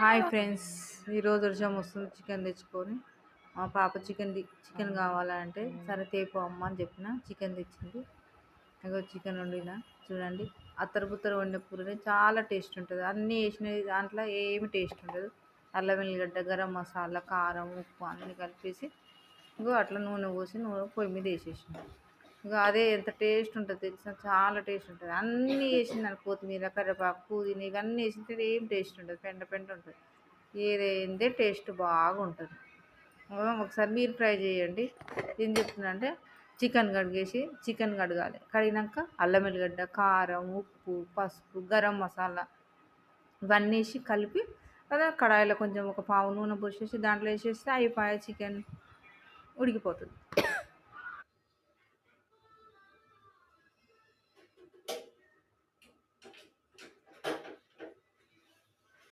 Hi friends, ఈరోజు వర్షం వస్తుంది. చికెన్ తెచ్చుకొని మా పాప చికెన్ కావాలంటే సరే తేపో అమ్మ అని చెప్పిన. చికెన్ తెచ్చింది. ఇగో చికెన్ వండిన. చూడండి, అత్తరు బుత్తరు వండిన కూరనే చాలా టేస్ట్ ఉంటుంది. అన్నీ వేసిన దాంట్లో ఏమి టేస్ట్ ఉండదు. అల్లం వెల్లిగడ్డ, గరం మసాలా, కారం, ఉప్పు అన్నీ కలిపేసి ఇగో అట్లా నూనె పోసి పొయ్యి మీద వేసేసిన. ఇక అదే ఎంత టేస్ట్ ఉంటుంది తెలుసా, చాలా టేస్ట్ ఉంటుంది. అన్నీ వేసింది కొత్తిమీర, కరివేపాకు, పుదీనా ఇవన్నీ వేసింటే ఏం టేస్ట్ ఉంటుంది, పెంట పెంట ఉంటుంది. ఏదేందే టేస్ట్ బాగుంటుంది. ఒకసారి మీరు ట్రై చేయండి. ఏం చెప్తున్నా అంటే చికెన్ కడగాలి. కడిగినాక అల్లం వెల్లిగడ్డ, కారం, ఉప్పు, పసుపు, గరం మసాలా ఇవన్నీ వేసి కలిపి అదే కడాయిలో కొంచెం ఒక పావు నూనె పోసేసి దాంట్లో వేసేస్తే అయిపోయి చికెన్ ఉడికిపోతుంది.